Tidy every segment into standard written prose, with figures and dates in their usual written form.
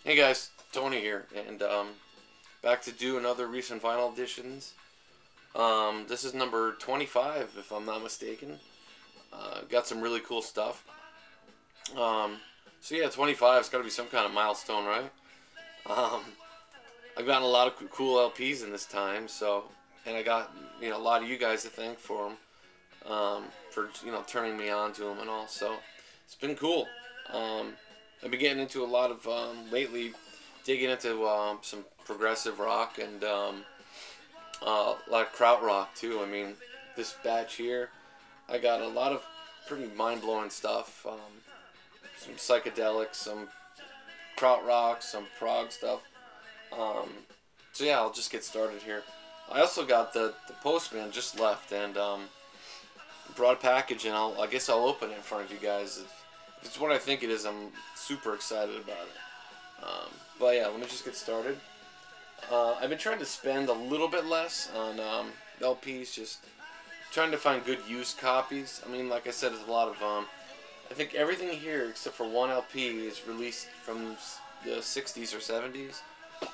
Hey guys, Tony here, and back to do another recent vinyl editions. This is number 25, if I'm not mistaken. Got some really cool stuff. So yeah, 25 has got to be some kind of milestone, right? Um, I've gotten a lot of cool LPs in this time, and I got a lot of you guys to thank for them, for turning me on to them and all. So it's been cool. I've been getting into a lot of lately, digging into some progressive rock and a lot of krautrock too. I mean, this batch here, I got a lot of pretty mind-blowing stuff. Some psychedelics, some krautrock, some prog stuff. So yeah, I'll just get started here. I also got the postman just left and brought a package, and I guess I'll open it in front of you guys. If it's what I think it is, I'm super excited about it. But yeah, let me just get started. I've been trying to spend a little bit less on LPs, just trying to find good used copies. I mean, like I said, there's a lot of I think everything here except for one LP is released from the 60s or 70s.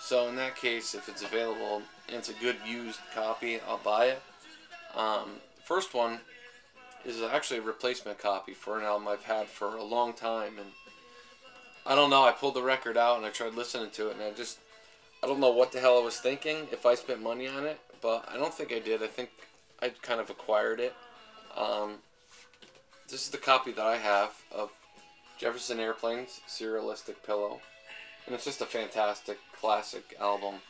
So in that case, if it's available and it's a good used copy, I'll buy it. First one is actually a replacement copy for an album I've had for a long time, and I don't know, I pulled the record out and I tried listening to it, and I don't know what the hell I was thinking if I spent money on it, but I don't think I did. I think I kind of acquired it. This is the copy that I have of Jefferson Airplane's Serialistic Pillow, and it's just a fantastic classic album.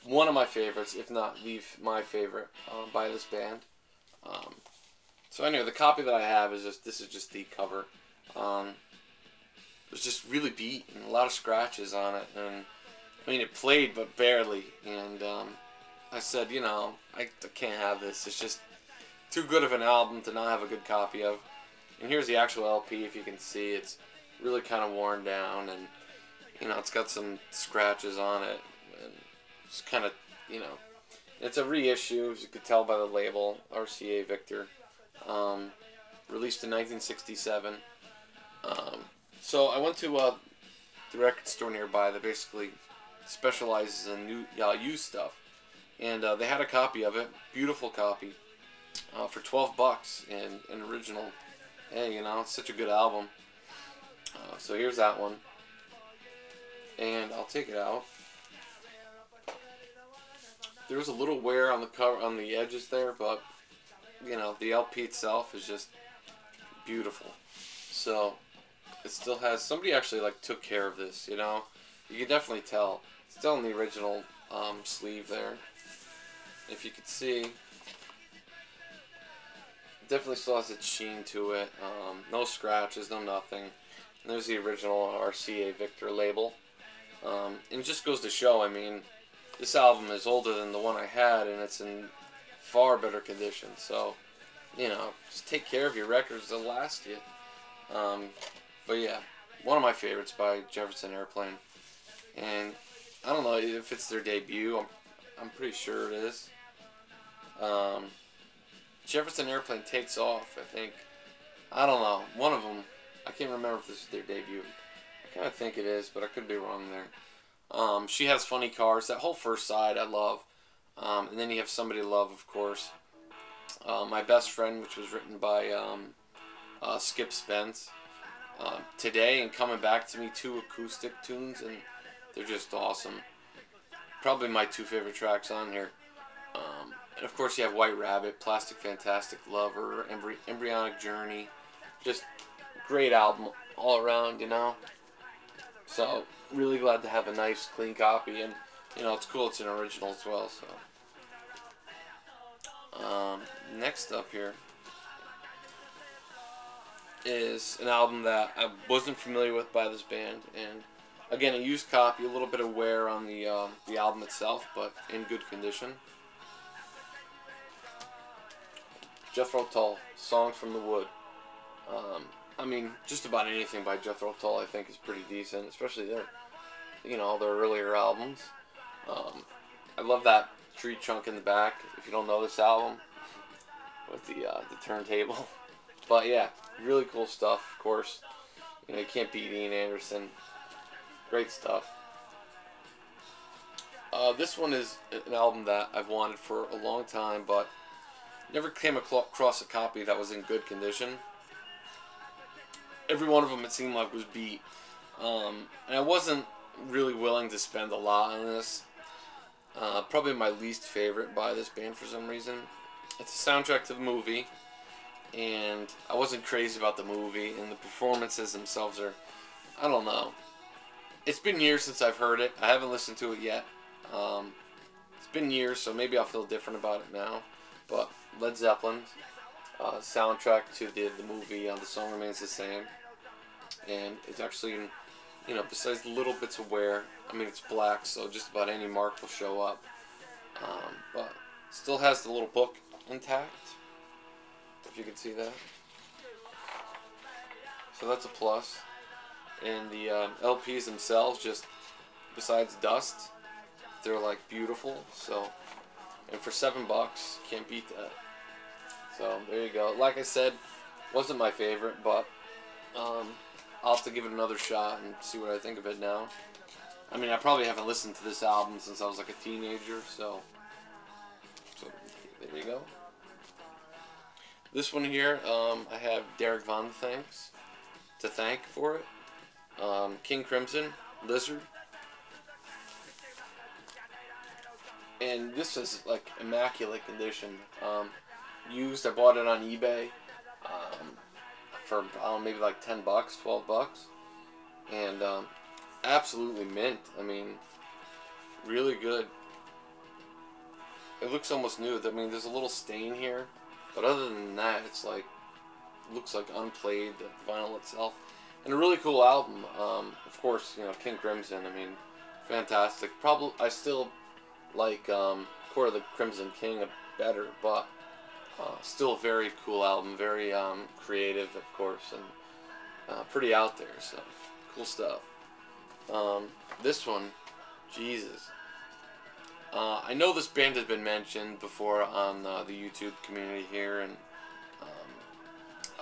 One of my favorites, if not my favorite, by this band. So anyway, the copy that I have is this is just the cover. It's just really beat and a lot of scratches on it, and I mean it played but barely, and I said, I can't have this. It's just too good of an album to not have a good copy of. And here's the actual LP. If you can see, it's really kind of worn down, and it's got some scratches on it, and it's kind of it's a reissue, as you could tell by the label, RCA Victor, released in 1967. So I went to the record store nearby that basically specializes in used stuff, and they had a copy of it, beautiful copy, for $12 in an original. Hey, it's such a good album. So here's that one, and I'll take it out. There was a little wear on the cover, on the edges there, but the LP itself is just beautiful. So it still has, somebody actually took care of this. You can definitely tell. It's still in the original sleeve there. If you could see, it definitely still has its sheen to it. No scratches, no nothing. And there's the original RCA Victor label. And it just goes to show, I mean, this album is older than the one I had, and it's in far better condition. So, just take care of your records, they'll last you. But yeah, one of my favorites by Jefferson Airplane. And I don't know if it's their debut. I'm pretty sure it is. Jefferson Airplane Takes Off, I think. I don't know. One of them. I can't remember if this is their debut. I kind of think it is, but I could be wrong there. She Has Funny Cars. That whole first side I love. And then you have Somebody to Love, of course. My Best Friend, which was written by Skip Spence. Today and Coming Back to Me, two acoustic tunes, and they're just awesome. Probably my two favorite tracks on here. And of course you have White Rabbit, Plastic Fantastic Lover, Embryonic Journey. Just great album all around, So really glad to have a nice clean copy, and it's cool it's an original as well. So next up here is an album that I wasn't familiar with by this band, and again, a used copy, a little bit of wear on the album itself, but in good condition. Jethro Tull, Songs from the Wood. I mean, just about anything by Jethro Tull I think is pretty decent, especially their earlier albums. I love that tree trunk in the back, if you don't know this album, with the turntable. But yeah, really cool stuff, of course. You can't beat Ian Anderson. Great stuff. This one is an album that I've wanted for a long time, but never came across a copy that was in good condition. Every one of them, it seemed like, was beat. And I wasn't really willing to spend a lot on this. Probably my least favorite by this band for some reason. It's a soundtrack to the movie, and I wasn't crazy about the movie, and the performances themselves are, I don't know. It's been years since I've heard it. I haven't listened to it yet. It's been years, so maybe I'll feel different about it now. But Led Zeppelin, soundtrack to the movie, the song remains the same. And it's actually, you know, besides the little bits of wear, I mean, it's black, so just about any mark will show up. But still has the little book intact, if you can see that. So that's a plus. And the LPs themselves, just besides dust, they're like beautiful. So, and for $7, can't beat that. So there you go. Like I said, wasn't my favorite, but I'll have to give it another shot and see what I think of it now. I mean, I probably haven't listened to this album since I was like a teenager, so there you go. This one here, I have Derek Von to thank for it. King Crimson, Lizard. And this is like immaculate condition. Used, I bought it on eBay for, I don't know, maybe like $10, $12. And absolutely mint. I mean, really good. It looks almost new. I mean, there's a little stain here, but other than that, it's like, looks like unplayed, the vinyl itself. And a really cool album. Of course, you know, King Crimson, I mean, fantastic. Probably, I still like Court of the Crimson King better, but still a very cool album. Very creative, of course, and pretty out there, so cool stuff. This one, Jesus. I know this band has been mentioned before on the YouTube community here, and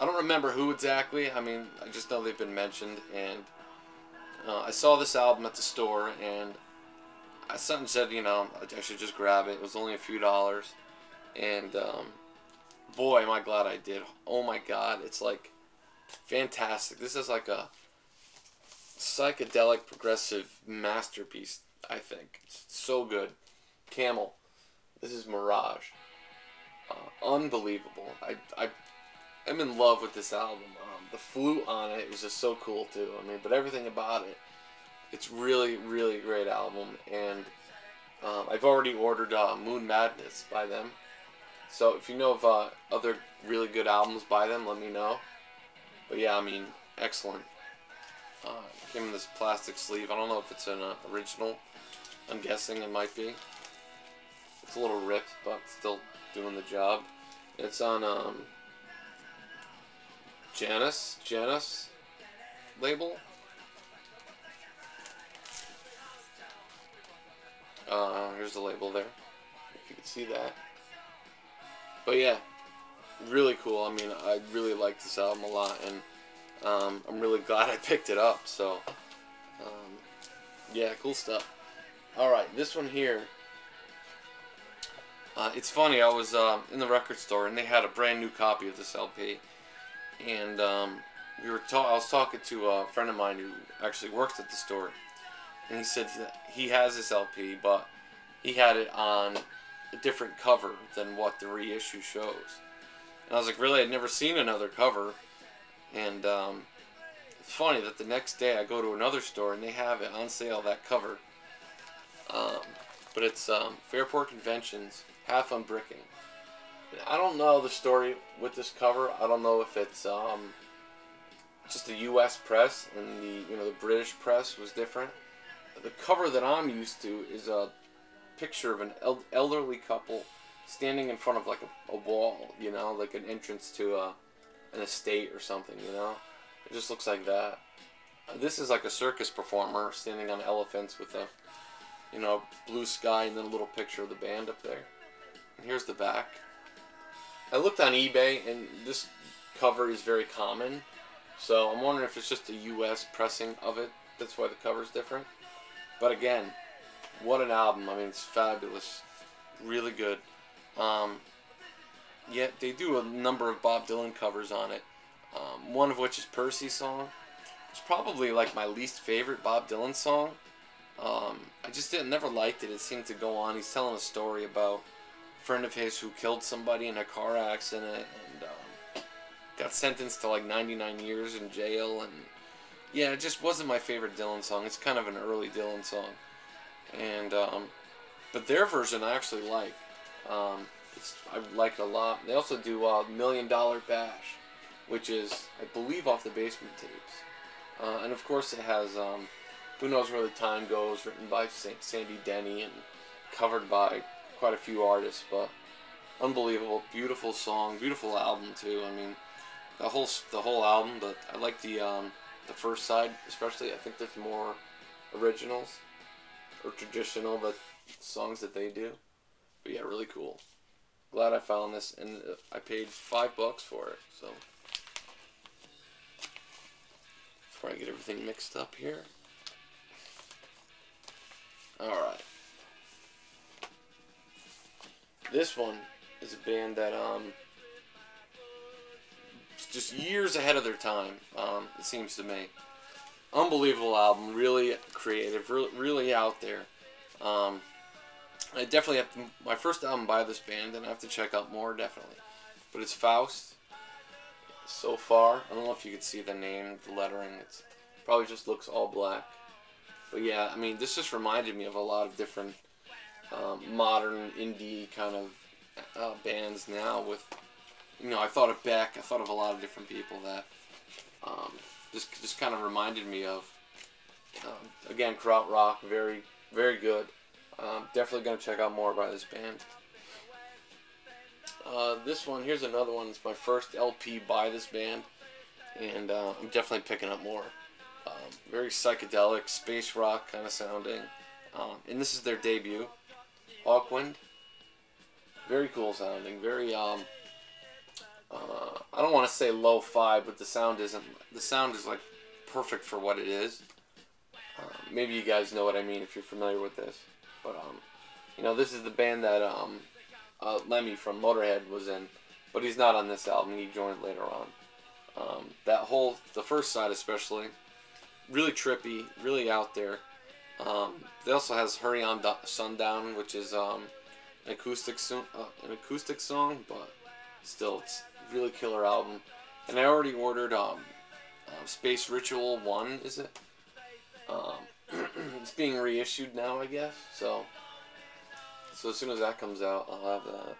I don't remember who exactly. I mean, I just know they've been mentioned, and I saw this album at the store, and something said, you know, I should just grab it. It was only a few dollars, and boy, am I glad I did. Oh my God, it's like fantastic. This is like a psychedelic progressive masterpiece, I think. It's so good. Camel. This is Mirage. Unbelievable. I'm in love with this album. The flute on it is just so cool too. I mean, but everything about it, it's really, really great album. And I've already ordered Moon Madness by them. So if you know of other really good albums by them, let me know. But yeah, I mean, excellent. Came in this plastic sleeve. I don't know if it's an original. I'm guessing it might be. It's a little ripped, but still doing the job. It's on Janus label. Here's the label there, if you can see that. But yeah, really cool. I mean, I really like this album a lot, and I'm really glad I picked it up. So, yeah, cool stuff. Alright, this one here. It's funny, I was in the record store, and they had a brand new copy of this LP. And I was talking to a friend of mine who actually works at the store. And he said that he has this LP, but he had it on a different cover than what the reissue shows. And I was like, really? I'd never seen another cover. And it's funny that the next day I go to another store and they have it on sale, that cover. But it's Fairport Conventions, Half Unbricking. I don't know the story with this cover. I don't know if it's just the U.S. press and the British press was different. The cover that I'm used to is a picture of an elderly couple standing in front of like a wall, like an entrance to an estate or something, It just looks like that. This is like a circus performer standing on elephants with a, blue sky and then a little picture of the band up there. And here's the back. I looked on eBay and this cover is very common, so I'm wondering if it's just a U.S. pressing of it that's why the cover's different. But again, what an album. I mean, it's fabulous. Really good. Yeah, they do a number of Bob Dylan covers on it. One of which is Percy's song. It's probably like my least favorite Bob Dylan song. I just never liked it. It seemed to go on. He's telling a story about a friend of his who killed somebody in a car accident and got sentenced to like 99 years in jail. And yeah, it just wasn't my favorite Dylan song. It's kind of an early Dylan song. And but their version I actually like. I like it a lot. They also do $1 Million Bash, which is, I believe, off the Basement Tapes. And of course it has Who Knows Where the Time Goes, written by Sandy Denny and covered by quite a few artists. But unbelievable, beautiful song, beautiful album too. I mean, the whole album. But I like the first side especially. I think there's more originals or traditional songs that they do. But yeah, really cool. Glad I found this, and I paid $5 for it. So before I get everything mixed up here. Alright. This one is a band that it's just years ahead of their time, it seems to me. Unbelievable album, really creative, really out there. I definitely have to, my first album by this band, and I have to check out more, definitely. But it's Faust. So far, I don't know if you can see the name, the lettering. It's probably just looks all black. But yeah, I mean, this just reminded me of a lot of different modern indie kind of bands now. With, you know, I thought of Beck. I thought of a lot of different people that just kind of reminded me of. Again, krautrock, very, very good. Definitely going to check out more by this band. This one, here's another one. It's my first LP by this band, and I'm definitely picking up more. Very psychedelic, space rock kind of sounding. And this is their debut, Auckland. Very cool sounding. Very I don't want to say lo-fi, but the sound is like perfect for what it is. Maybe you guys know what I mean if you're familiar with this. But, you know, this is the band that Lemmy from Motorhead was in. But he's not on this album. He joined later on. The first side especially, really trippy, really out there. They also has Hurry on Sundown, which is an acoustic song, but still, it's a really killer album. And I already ordered Space Ritual 1, is it? It's being reissued now, I guess. So as soon as that comes out, I'll have that.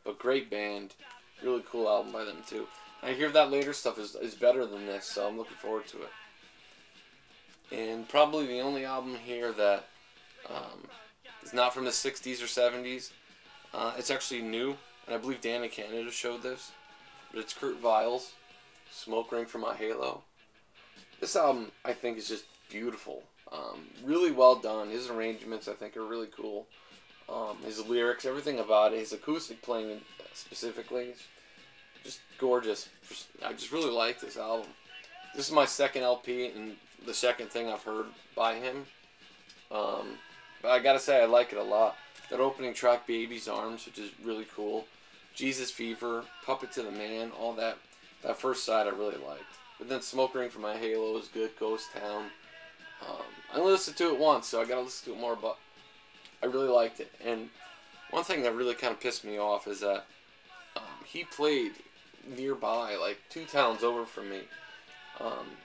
But great band, really cool album by them too. I hear that later stuff is better than this, so I'm looking forward to it. And probably the only album here that is not from the 60s or 70s. It's actually new, and I believe Danny Canada showed this. But it's Kurt Weill's Smoke Ring for My Halo. This album, I think, is just beautiful. Really well done. His arrangements, I think, are really cool. His lyrics, everything about it, his acoustic playing specifically, is just gorgeous. I just really like this album. This is my second LP and the second thing I've heard by him. But I gotta say, I like it a lot. That opening track, Baby's Arms, which is really cool. Jesus Fever, Puppet to the Man, all that. That first side I really liked. But then Smoke Ring for My Halo is good. Ghost Town. I only listened to it once, so I gotta listen to it more, but I really liked it. And one thing that really kind of pissed me off is that he played nearby, like 2 towns over from me,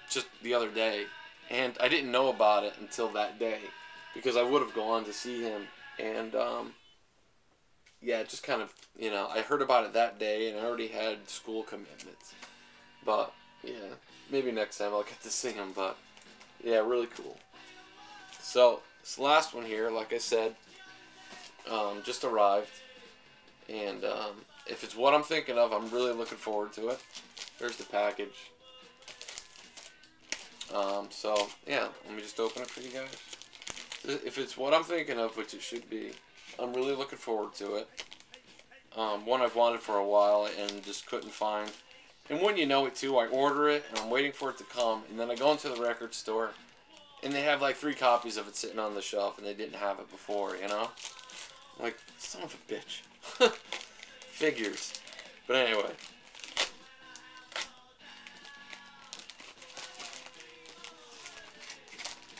just the other day, and I didn't know about it until that day, because I would have gone to see him, and yeah, just kind of, you know, I heard about it that day, and I already had school commitments, but yeah, maybe next time I'll get to see him, but yeah, really cool. So, this last one here, like I said, just arrived, and if it's what I'm thinking of, I'm really looking forward to it. There's the package. So, yeah, let me just open it for you guys. If it's what I'm thinking of, which it should be, I'm really looking forward to it. One I've wanted for a while and just couldn't find. And when you know it too, I order it, and I'm waiting for it to come, and then I go into the record store, And they have like 3 copies of it sitting on the shelf, and they didn't have it before, you know? Like, son of a bitch. Figures. But anyway.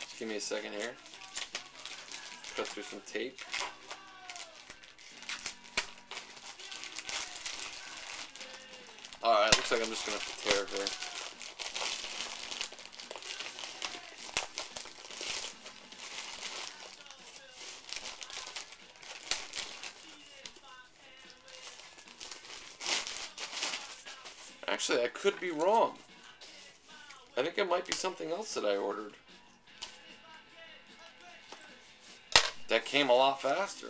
Just give me a second here. Cut through some tape. Alright, looks like I'm just going to have to tear it here. Actually, I could be wrong. I think it might be something else that I ordered. That came a lot faster.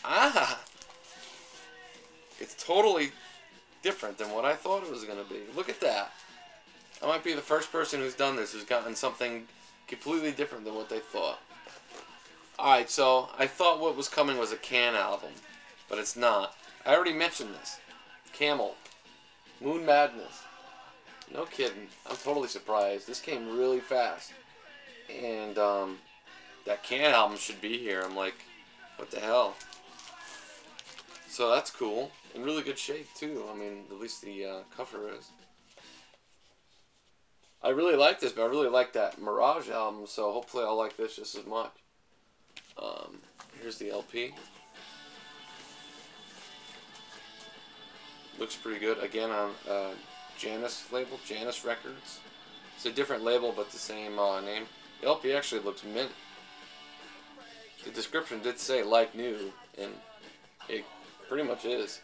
Ah! It's totally different than what I thought it was going to be. Look at that. I might be the first person who's done this, who's gotten something completely different than what they thought. Alright, so I thought what was coming was a Can album, but it's not. I already mentioned this. Camel. Moon Madness. No kidding. I'm totally surprised. This came really fast. And that Can album should be here. I'm like, what the hell? So that's cool. In really good shape too. I mean, at least the cover is. I really like this, but I really like that Mirage album, so hopefully I'll like this just as much. Here's the LP. Looks pretty good. Again on Janus label, Janus Records. It's a different label, but the same name. The LP actually looks mint. The description did say like new, and it pretty much is.